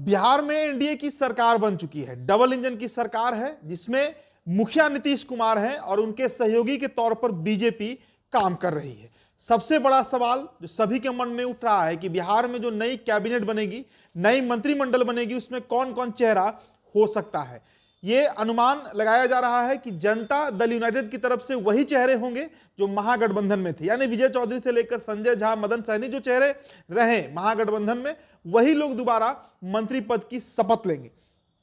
बिहार में एनडीए की सरकार बन चुकी है, डबल इंजन की सरकार है, जिसमें मुखिया नीतीश कुमार हैं और उनके सहयोगी के तौर पर बीजेपी काम कर रही है। सबसे बड़ा सवाल जो सभी के मन में उठ रहा है कि बिहार में जो नई कैबिनेट बनेगी, नई मंत्रिमंडल बनेगी, उसमें कौन कौन चेहरा हो सकता है। ये अनुमान लगाया जा रहा है कि जनता दल यूनाइटेड की तरफ से वही चेहरे होंगे जो महागठबंधन में थे, यानी विजय चौधरी से लेकर संजय झा, मदन सहनी जो चेहरे रहे महागठबंधन में, वही लोग दोबारा मंत्री पद की शपथ लेंगे।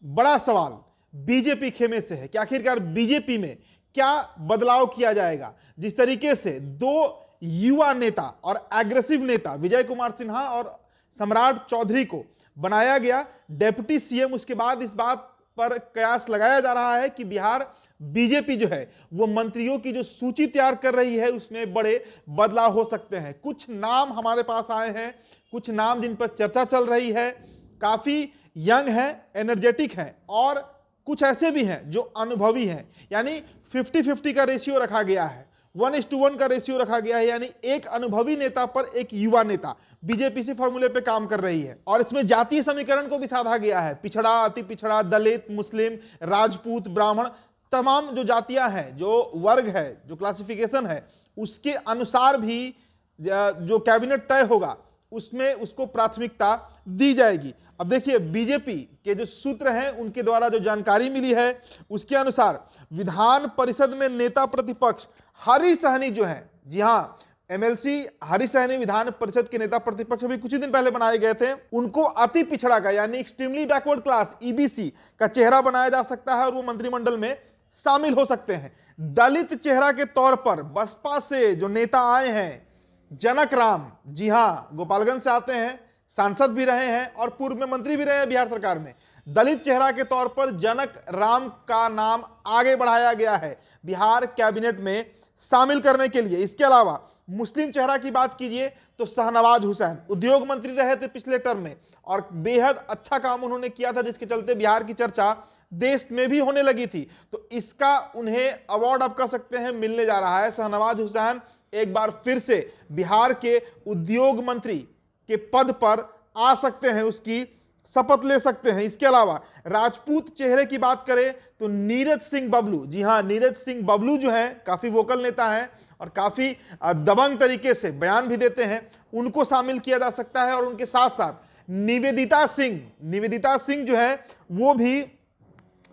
बड़ा सवाल बीजेपी खेमे से है कि आखिरकार बीजेपी में क्या बदलाव किया जाएगा। जिस तरीके से दो युवा नेता और एग्रेसिव नेता विजय कुमार सिन्हा और सम्राट चौधरी को बनाया गया डेप्यूटी सीएम, उसके बाद इस बात पर कयास लगाया जा रहा है कि बिहार बीजेपी जो है वो मंत्रियों की जो सूची तैयार कर रही है उसमें बड़े बदलाव हो सकते हैं। कुछ नाम हमारे पास आए हैं, कुछ नाम जिन पर चर्चा चल रही है, काफी यंग हैं, एनर्जेटिक हैं, और कुछ ऐसे भी हैं जो अनुभवी हैं। यानी 50-50 का रेशियो रखा गया है, 1:1 का रेशियो रखा गया है, यानी एक अनुभवी नेता पर एक युवा नेता बीजेपी से फॉर्मूले पे काम कर रही है। और इसमें जातीय समीकरण को भी साधा गया है, पिछड़ा, अति पिछड़ा, दलित, मुस्लिम, राजपूत, ब्राह्मण, तमाम जो जातियां हैं, जो वर्ग है, जो क्लासिफिकेशन है, उसके अनुसार भी जो कैबिनेट तय होगा उसमें उसको प्राथमिकता दी जाएगी। अब देखिए बीजेपी के जो सूत्र हैं उनके द्वारा जो जानकारी मिली है उसके अनुसार विधान परिषद में नेता प्रतिपक्ष हरी सहनी जो है, जी हां, एमएलसी हरी सहनी विधान परिषद के नेता प्रतिपक्ष अभी कुछ ही दिन पहले बनाए गए थे, उनको अति पिछड़ा का यानी एक्सट्रीमली बैकवर्ड क्लास ईबीसी का चेहरा बनाया जा सकता है और वो मंत्रिमंडल में शामिल हो सकते हैं। दलित चेहरा के तौर पर बसपा से जो नेता आए हैं जनक राम, जी हां, गोपालगंज से आते हैं, सांसद भी रहे हैं और पूर्व में मंत्री भी रहे हैं बिहार सरकार में। दलित चेहरा के तौर पर जनक राम का नाम आगे बढ़ाया गया है बिहार कैबिनेट में शामिल करने के लिए। इसके अलावा मुस्लिम चेहरा की बात कीजिए तो शाहनवाज हुसैन उद्योग मंत्री रहे थे पिछले टर्म में और बेहद अच्छा काम उन्होंने किया था, जिसके चलते बिहार की चर्चा देश में भी होने लगी थी। तो इसका उन्हें अवार्ड आप कह सकते हैं मिलने जा रहा है। शाहनवाज हुसैन एक बार फिर से बिहार के उद्योग मंत्री के पद पर आ सकते हैं, उसकी शपथ ले सकते हैं। इसके अलावा राजपूत चेहरे की बात करें तो नीरज सिंह बबलू, जी हां, नीरज सिंह बबलू जो है काफी वोकल नेता हैं और काफी दबंग तरीके से बयान भी देते हैं, उनको शामिल किया जा सकता है। और उनके साथ साथ निवेदिता सिंह जो है वो भी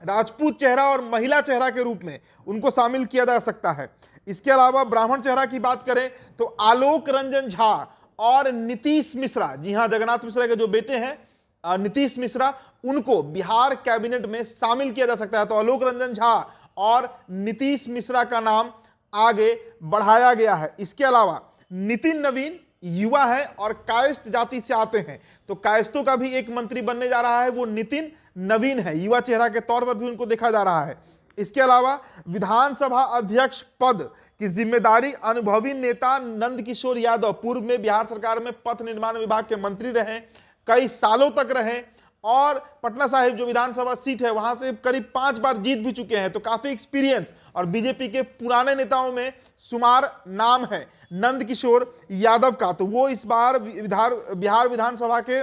राजपूत चेहरा और महिला चेहरा के रूप में उनको शामिल किया जा सकता है। इसके अलावा ब्राह्मण चेहरा की बात करें तो आलोक रंजन झा और नीतीश मिश्रा, जी हां, जगन्नाथ मिश्रा के जो बेटे हैं नीतीश मिश्रा, उनको बिहार कैबिनेट में शामिल किया जा सकता है। तो आलोक रंजन झा और नीतीश मिश्रा का नाम आगे बढ़ाया गया है। इसके अलावा नितिन नवीन युवा है और कायस्थ जाति से आते हैं, तो कायस्थों का भी एक मंत्री बनने जा रहा है, वो नितिन नवीन है, युवा चेहरा के तौर पर भी उनको देखा जा रहा है। इसके अलावा विधानसभा अध्यक्ष पद की जिम्मेदारी अनुभवी नेता नंदकिशोर यादव, पूर्व में बिहार सरकार में पथ निर्माण विभाग के मंत्री रहे, कई सालों तक रहे और पटना साहिब जो विधानसभा सीट है वहां से करीब 5 बार जीत भी चुके हैं, तो काफी एक्सपीरियंस और बीजेपी के पुराने नेताओं में शुमार नाम है नंदकिशोर यादव का। तो वो इस बार बिहार विधानसभा के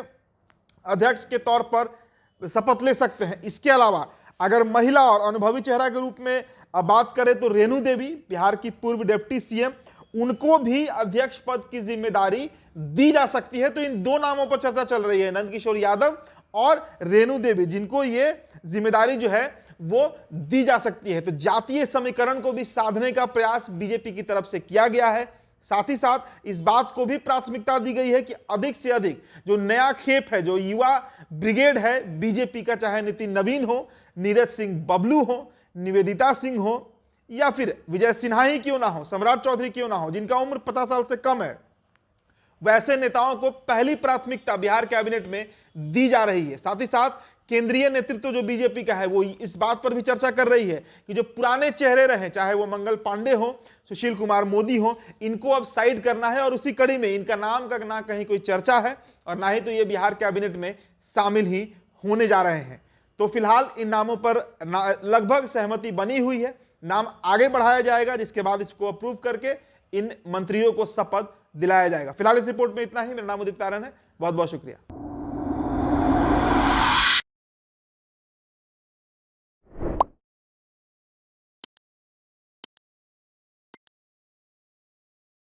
अध्यक्ष के तौर पर शपथ ले सकते हैं। इसके अलावा अगर महिला और अनुभवी चेहरा के रूप में बात करें तो रेणु देवी, बिहार की पूर्व डिप्टी सीएम, उनको भी अध्यक्ष पद की जिम्मेदारी दी जा सकती है। तो इन दो नामों पर चर्चा चल रही है, नंदकिशोर यादव और रेणु देवी, जिनको ये जिम्मेदारी जो है वो दी जा सकती है। तो जातीय समीकरण को भी साधने का प्रयास बीजेपी की तरफ से किया गया है। साथ ही साथ इस बात को भी प्राथमिकता दी गई है कि अधिक से अधिक जो नया खेप है, जो युवा ब्रिगेड है बीजेपी का, चाहे नितिन नवीन हो, नीरज सिंह बबलू हो, निवेदिता सिंह हो या फिर विजय सिन्हा ही क्यों ना हो, सम्राट चौधरी क्यों ना हो, जिनका उम्र 50 साल से कम है, वैसे नेताओं को पहली प्राथमिकता बिहार कैबिनेट में दी जा रही है। साथ ही साथ केंद्रीय नेतृत्व जो बीजेपी का है वो इस बात पर भी चर्चा कर रही है कि जो पुराने चेहरे रहे, चाहे वो मंगल पांडे हो, सुशील कुमार मोदी हो, इनको अब साइड करना है और उसी कड़ी में इनका नाम का ना कहीं कोई चर्चा है और ना ही तो ये बिहार कैबिनेट में शामिल ही होने जा रहे हैं। तो फिलहाल इन नामों पर लगभग सहमति बनी हुई है, नाम आगे बढ़ाया जाएगा, जिसके बाद इसको अप्रूव करके इन मंत्रियों को शपथ दिलाया जाएगा। फिलहाल इस रिपोर्ट में इतना ही। मेरा नाम उदित तारन है, बहुत बहुत शुक्रिया।